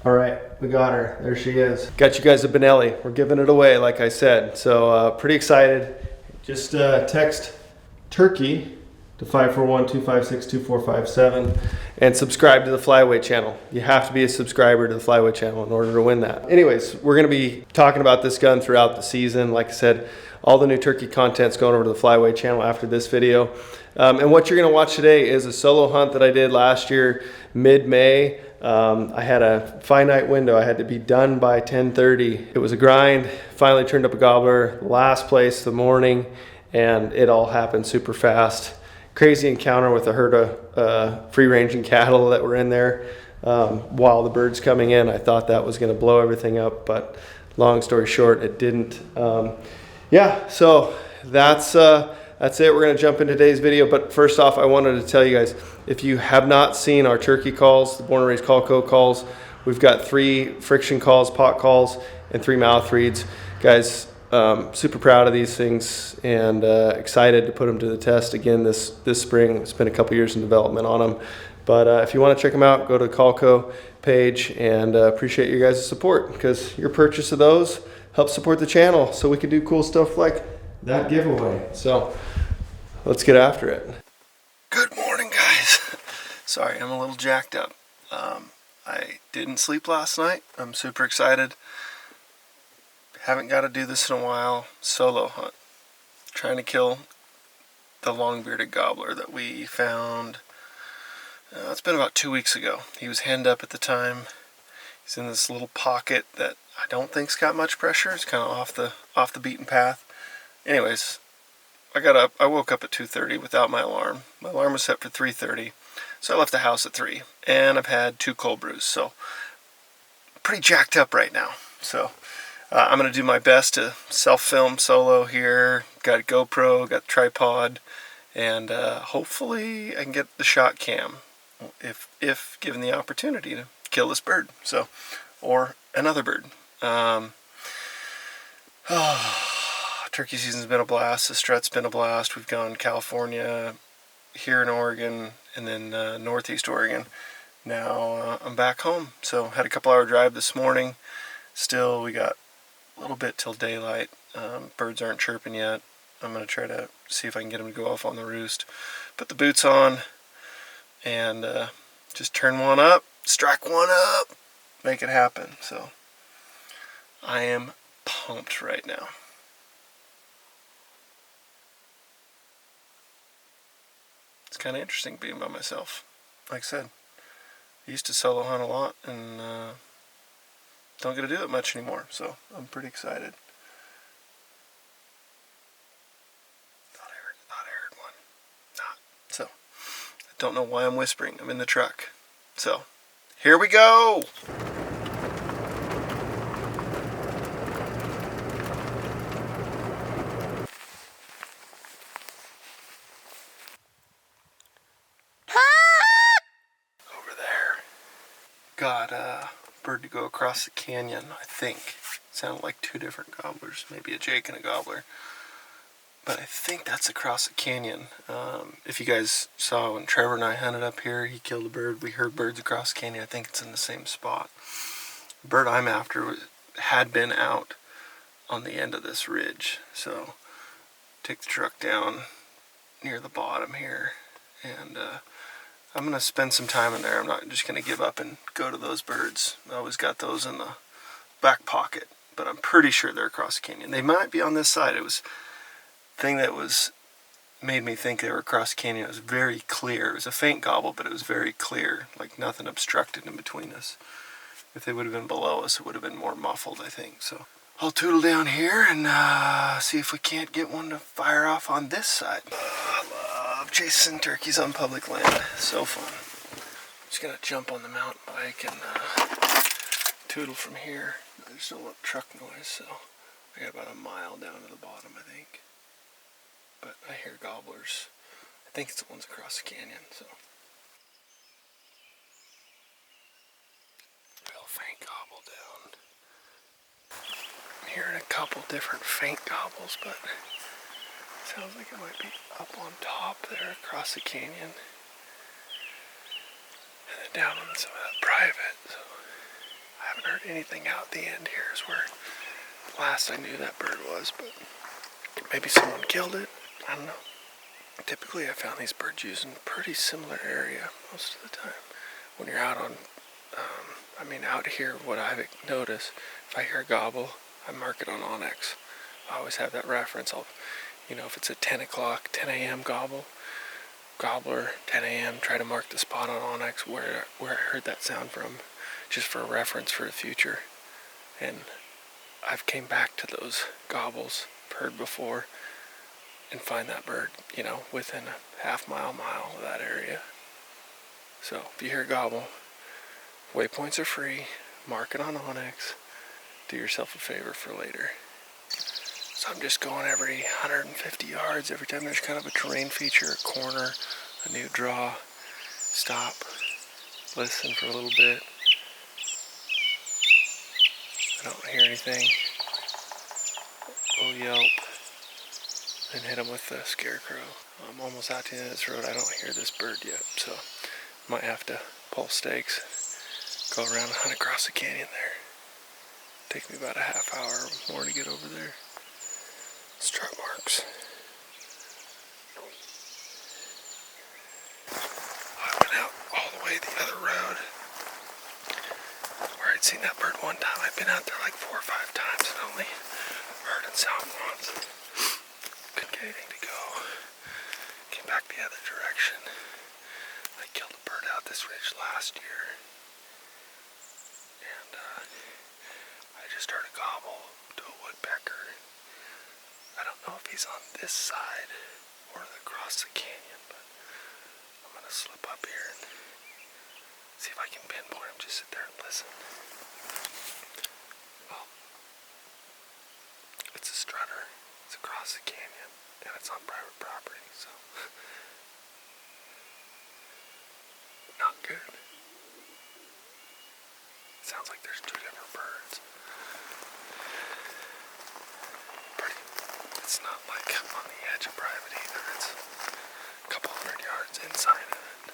All right, we got her. There she is. Got you guys a Benelli. We're giving it away, like I said. So pretty excited. Just text Turkey to 541-256-2457 and subscribe to the Flyweight channel. You have to be a subscriber to the Flyweight channel in order to win that. Anyways, we're going to be talking about this gun throughout the season. Like I said, all the new turkey content's going over to the Flyweight channel after this video. And what you're going to watch today is a solo hunt that I did last year, mid-May. I had a finite window. I had to be done by 10:30. It was a grind. Finally turned up a gobbler, last place the morning, and it all happened super fast. Crazy encounter with a herd of free-ranging cattle that were in there while the bird's coming in. I thought that was going to blow everything up, but long story short, it didn't. Yeah, so that's it. We're going to jump into today's video, but first off, I wanted to tell you guys, if you have not seen our turkey calls, the Born and Raised Call Co calls, we've got 3 friction calls, pot calls, and 3 mouth reads. Guys, super proud of these things and excited to put them to the test again this spring. It's been a couple years in development on them, but if you want to check them out, go to the Call Co page, and appreciate your guys' support, because your purchase of those helps support the channel so we can do cool stuff like that giveaway. So let's get after it. Good morning, guys. Sorry, I'm a little jacked up. I didn't sleep last night. I'm super excited. Haven't got to do this in a while. Solo hunt. Trying to kill the long-bearded gobbler that we found. It's been about 2 weeks ago. He was henned up at the time. He's in this little pocket that I don't think's got much pressure. It's kind of off the beaten path. Anyways, I woke up at 2:30 without my alarm. My alarm was set for 3:30, so I left the house at 3, and I've had 2 cold brews, so pretty jacked up right now. So I'm going to do my best to self-film solo here. Got a GoPro, got the tripod, and hopefully I can get the shot cam if given the opportunity to kill this bird, so, or another bird. Turkey season's been a blast. The strut's been a blast. We've gone California, here in Oregon, and then Northeast Oregon. Now I'm back home. So had a couple hour drive this morning. Still, we got a little bit till daylight. Birds aren't chirping yet. I'm going to try to see if I can get them to go off on the roost. Put the boots on and just turn one up, strike one up, make it happen. So I am pumped right now. It's kind of interesting being by myself. Like I said, I used to solo hunt a lot and don't get to do it much anymore, so I'm pretty excited. Thought I heard one. Not. So I don't know why I'm whispering. I'm in the truck. So here we go. Got a bird to go across the canyon, I think. Sounded like 2 different gobblers, maybe a jake and a gobbler. But I think that's across the canyon. If you guys saw when Trevor and I hunted up here, he killed a bird. We heard birds across the canyon. I think it's in the same spot. The bird I'm after had been out on the end of this ridge. So take the truck down near the bottom here, and I'm going to spend some time in there. I'm not just going to give up and go to those birds. I always got those in the back pocket, but I'm pretty sure they're across the canyon. They might be on this side. It was the thing that made me think they were across the canyon. It was very clear. It was a faint gobble, but it was very clear, like nothing obstructed in between us. If they would have been below us, it would have been more muffled, I think. So I'll tootle down here and see if we can't get one to fire off on this side. Chasing turkeys on public land. So fun. Just gonna jump on the mountain bike and tootle from here. I just don't want truck noise, so I got about a mile down to the bottom, I think. But I hear gobblers. I think it's the ones across the canyon, so. Real faint gobble down. I'm hearing a couple different faint gobbles, but sounds like it might be up on top there across the canyon. And then down on some of that private. So Haven't heard anything out the end here is where last I knew that bird was, but maybe someone killed it. I don't know. Typically I found these birds using a pretty similar area most of the time. When you're out on, out here, what I've noticed, if I hear a gobble, I mark it on Onyx. I always have that reference. If it's a 10 a.m. gobbler, 10 a.m., try to mark the spot on Onyx where I heard that sound from, just for a reference for the future. And I've came back to those gobbles I've heard before and find that bird, within a half-mile of that area. So if you hear a gobble, waypoints are free, mark it on Onyx, do yourself a favor for later. So I'm just going every 150 yards, every time there's kind of a terrain feature, a corner, a new draw, stop, listen for a little bit. I don't hear anything. We'll yelp, and hit him with the scarecrow. I'm almost out to the end of this road. I don't hear this bird yet, so might have to pull stakes, go around and hunt across the canyon there. Take me about a half hour or more to get over there. Strut marks. I went out all the way the other road where I'd seen that bird one time. I'd been out there like 4 or 5 times and only heard it sound once. Couldn't get anything to go. Came back the other direction. I killed a bird out this ridge last year. And I just heard a gobble to a woodpecker. I don't know if he's on this side or across the canyon, but I'm going to slip up here and see if I can pinpoint him. Just sit there and listen. Well, it's a strutter. It's across the canyon, and it's on private property, so not good. It sounds like there's 2 different birds. It's not like on the edge of private either. It's a couple 100 yards inside of it.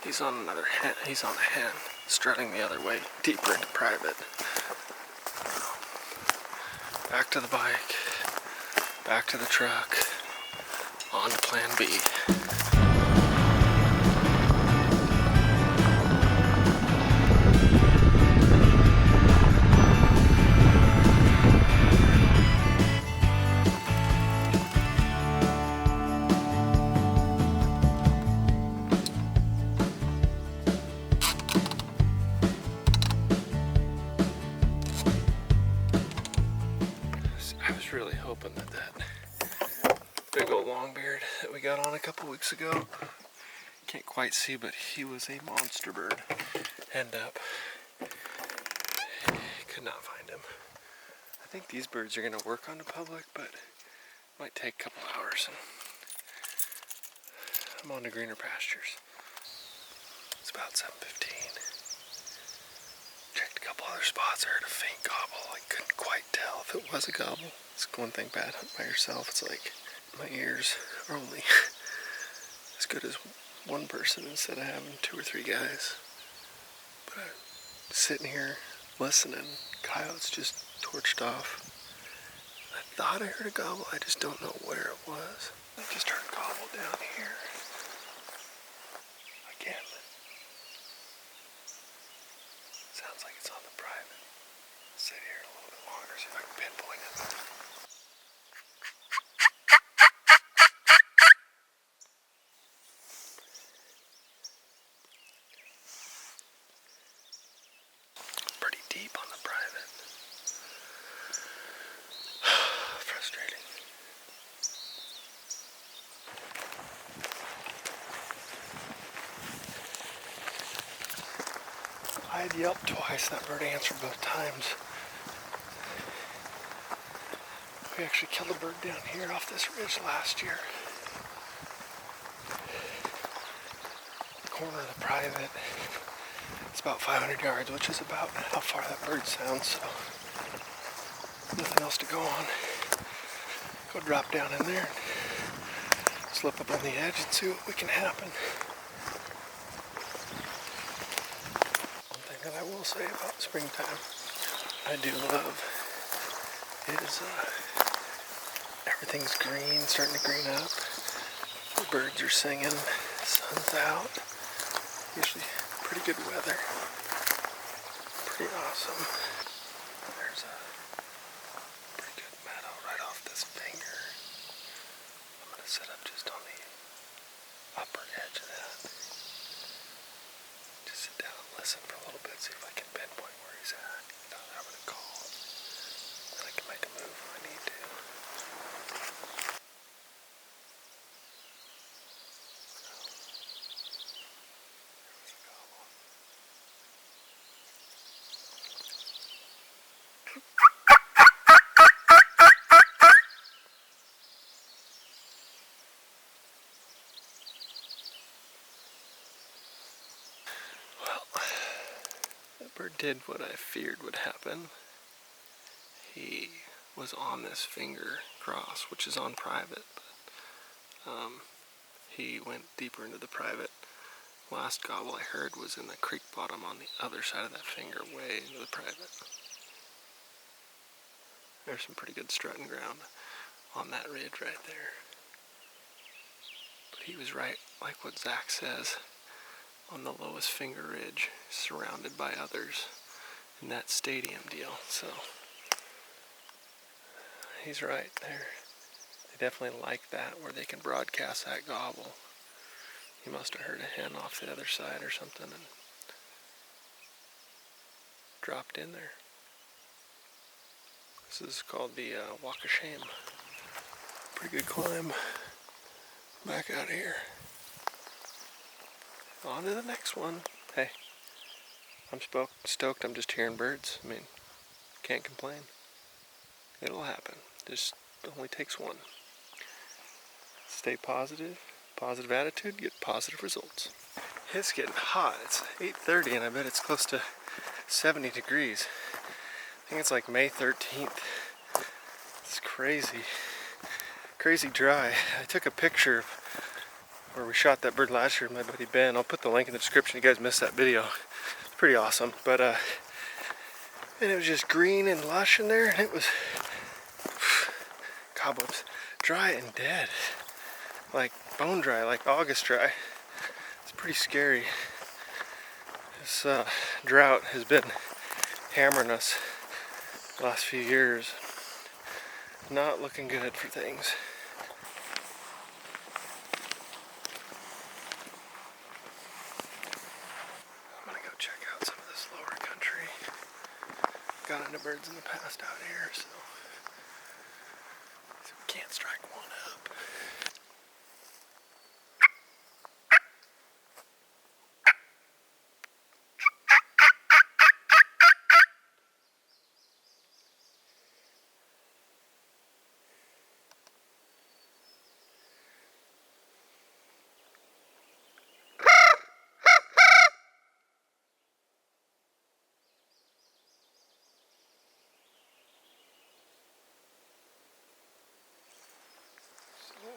He's on another hen. He's on a hen, strutting the other way, deeper into private. Back to the bike, back to the truck, on to plan B. Really hoping that big old longbeard that we got on a couple weeks ago, can't quite see, but he was a monster bird. End up, could not find him. I think these birds are going to work on the public, but might take a couple hours. And I'm on to greener pastures. It's about 7:15. Checked a couple other spots. I heard a faint gobble. I couldn't quite tell if it was a gobble. It's one thing bad hunting by yourself. It's like my ears are only as good as one person instead of having 2 or 3 guys. But I'm sitting here listening. Coyotes just torched off. I thought I heard a gobble. I just don't know where it was. I just heard a gobble down here. Again. Sounds like it's on the private. I'll sit here a little bit longer, see if I can pinpoint it. Pretty deep on the private. Frustrating. I had yelped twice, that bird answered both times. We actually killed a bird down here off this ridge last year. The corner of the private. It's about 500 yards, which is about how far that bird sounds, so nothing else to go on. Go drop down in there and slip up on the edge and see what we can happen. One thing that I will will say about springtime I do love is everything's green, starting to green up. The birds are singing, the sun's out. Usually pretty good weather. Pretty awesome. There's a pretty good meadow right off this finger. I'm going to set up just on the upper edge of that. Just sit down and listen for a little bit, see if I can pinpoint where he's at without having to call. Then I can make a move if I need to. That bird did what I feared would happen. He was on this finger cross, which is on private, but he went deeper into the private. Last gobble I heard was in the creek bottom on the other side of that finger, way into the private. There's some pretty good strutting ground on that ridge right there. But he was right, like what Zach says, on the lowest finger ridge, surrounded by others in that stadium deal. So he's right there. They definitely like that, where they can broadcast that gobble. He must have heard a hen off the other side or something and dropped in there. This is called the Walk of Shame. Pretty good climb back out of here. On to the next one. Hey, I'm stoked. I'm just hearing birds. I mean, can't complain. It'll happen. Just only takes one. Stay positive. Positive attitude, get positive results. It's getting hot. It's 8:30 and I bet it's close to 70 degrees. I think it's like May 13th. It's crazy. Crazy dry. I took a picture of where we shot that bird last year with my buddy Ben. I'll put the link in the description. You guys missed that video. It's pretty awesome. But and it was just green and lush in there, and it was cobwebs, dry and dead. Like bone dry, like August dry. It's pretty scary. This drought has been hammering us the last few years. Not looking good for things. I'm gonna go check out some of this lower country. Got into birds in the past out here, so we can't strike one up.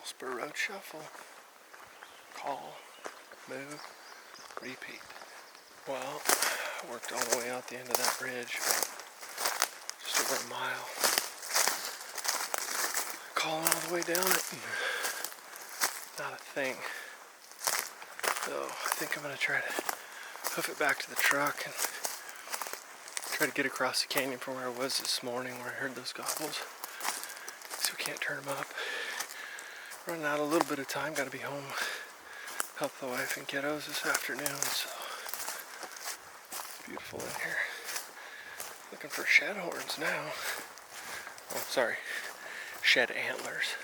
Spur road shuffle. Call, move, repeat. Well, I worked all the way out the end of that ridge, just over a mile. Calling all the way down it, not a thing. So I think I'm gonna try to hoof it back to the truck and try to get across the canyon from where I was this morning, where I heard those gobbles. So we can't turn them up. Running out a little bit of time, gotta be home, help the wife and kiddos this afternoon, so it's beautiful in here. Looking for shed horns now. Oh, sorry, shed antlers.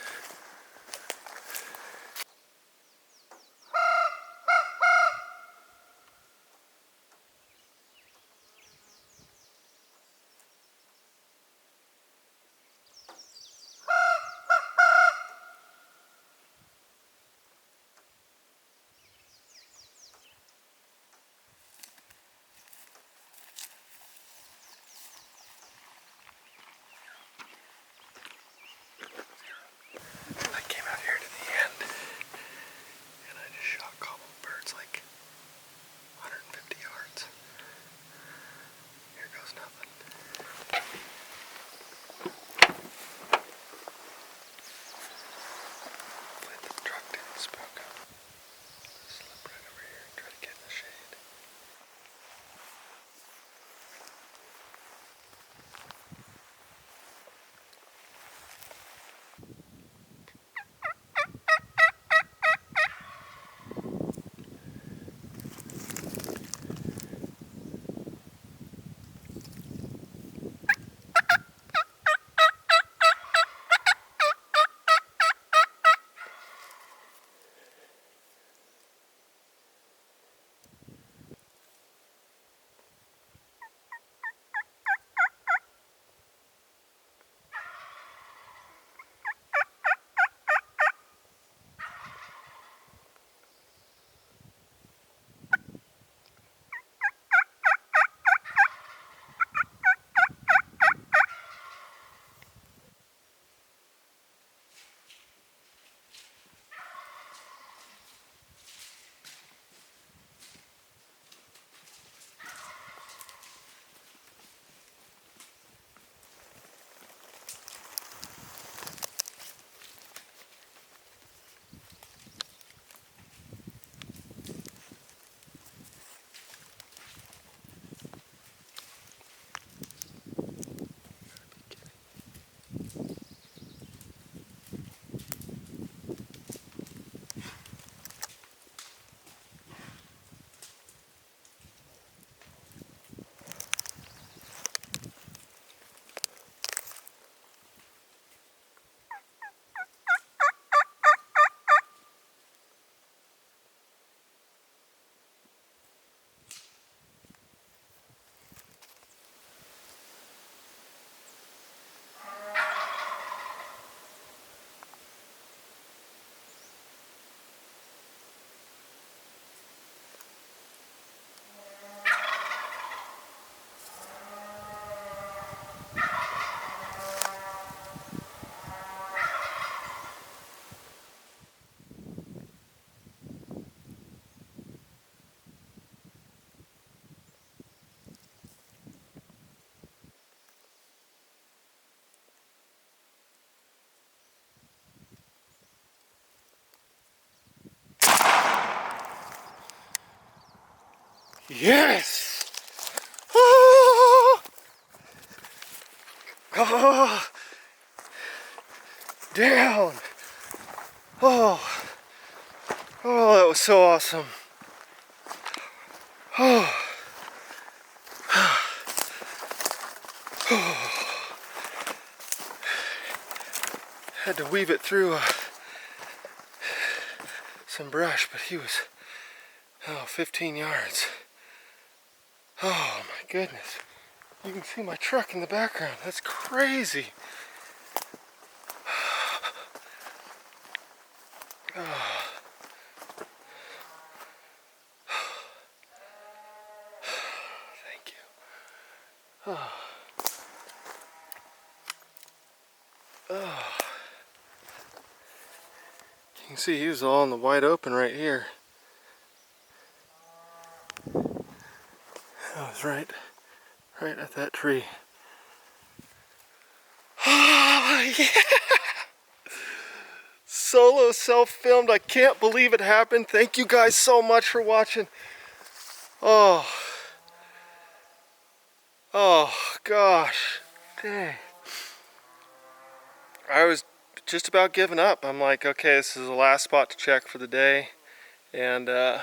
Yes! Oh! Oh! Down! Oh! Oh, that was so awesome. Oh! Had to weave it through some brush, but he was 15 yards. Oh my goodness. You can see my truck in the background. That's crazy. Oh. Thank you. Oh. Oh. You can see he was all in the wide open right here. I was right at that tree. Oh yeah! Solo self-filmed. I can't believe it happened. Thank you guys so much for watching. Oh. Oh gosh. Dang. I was just about giving up. I'm like, okay, this is the last spot to check for the day. And I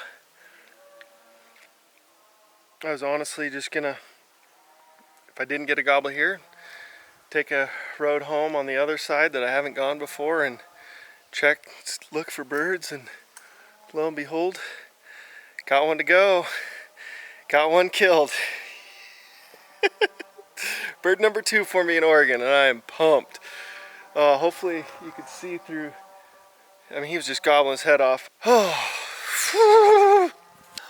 was honestly just gonna, if I didn't get a gobble here, take a road home on the other side that I haven't gone before and check, look for birds, and lo and behold, got one to go. Got one killed. Bird number 2 for me in Oregon, and I am pumped. Hopefully you could see through. I mean, he was just gobbling his head off. Oh,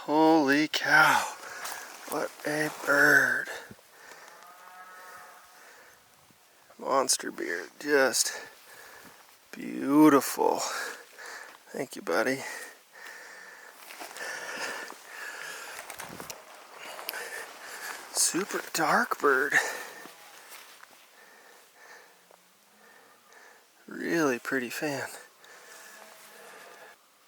holy cow. What a bird. Monster beard, just beautiful. Thank you, buddy. Super dark bird. Really pretty fan.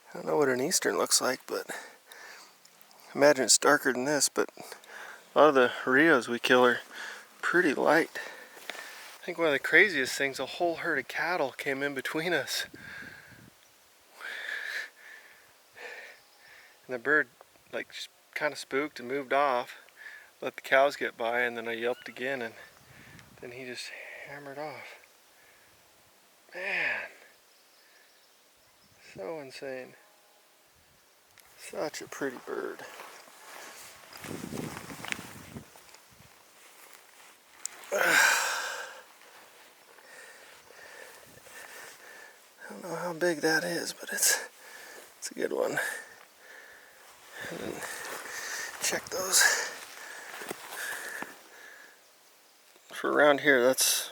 I don't know what an eastern looks like, but I imagine it's darker than this, but a lot of the Rios we kill are pretty light. I think one of the craziest things, a whole herd of cattle came in between us. And the bird like just kind of spooked and moved off, let the cows get by, and then I yelped again, and then he just hammered off. Man, so insane. Such a pretty bird. I don't know how big that is, but it's a good one. And then check those. For around here, that's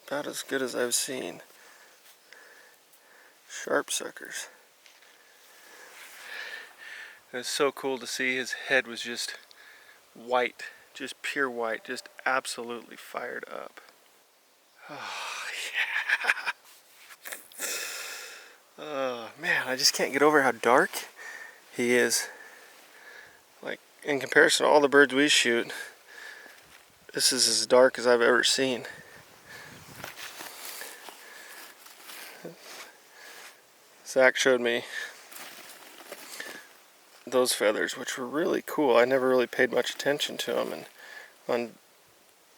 about as good as I've seen. Sharp suckers. It was so cool to see. His head was just white, just pure white, just absolutely fired up. Oh, yeah. Oh, man, I just can't get over how dark he is. Like, in comparison to all the birds we shoot, this is as dark as I've ever seen. Zach showed me those feathers, which were really cool. I never really paid much attention to them, and on,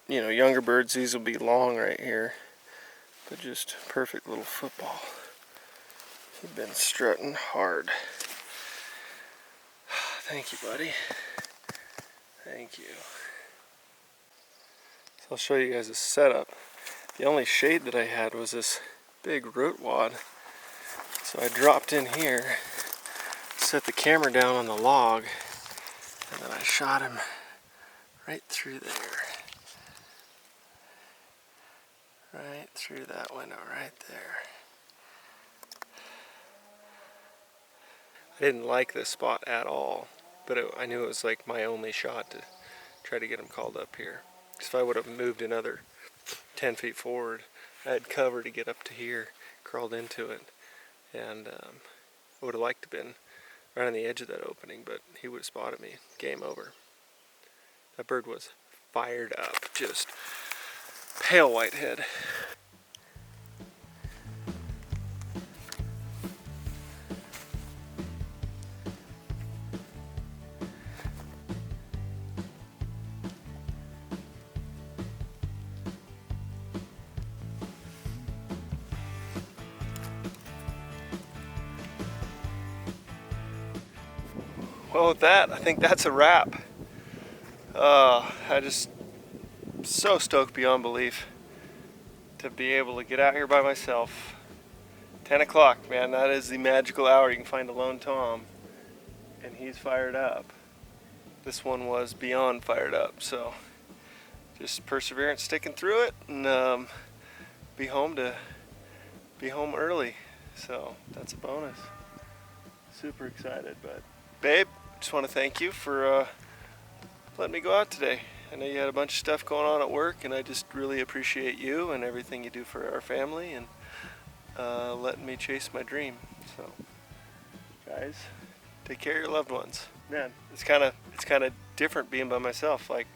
you know, younger birds, these will be long right here, but just perfect little football. He's been strutting hard. Thank you, buddy. Thank you. So I'll show you guys a setup. The only shade that I had was this big root wad. So I dropped in here, set the camera down on the log, and then I shot him right through there. Right through that window right there. I didn't like this spot at all, but I knew it was like my only shot to try to get him called up here. Because if I would have moved another 10 feet forward, I had cover to get up to here, crawled into it, and I would have liked to have been right on the edge of that opening, but he would have spotted me. Game over. That bird was fired up, just pale white head. Well, with that, I think that's a wrap. I just so stoked beyond belief to be able to get out here by myself. 10 o'clock, man, that is the magical hour. You can find a lone tom, and he's fired up. This one was beyond fired up, so just perseverance, sticking through it, and be home early. So that's a bonus. Super excited, but babe, just want to thank you for letting me go out today. I know you had a bunch of stuff going on at work, and I just really appreciate you and everything you do for our family, and letting me chase my dream. So, guys, take care of your loved ones. Man, it's kind of different being by myself. Like,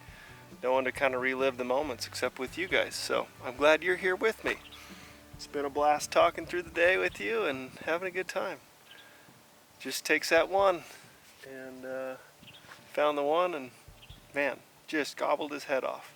no one to kind of relive the moments except with you guys. So I'm glad you're here with me. It's been a blast talking through the day with you and having a good time. Just takes that one, and found the one, and man, just gobbled his head off.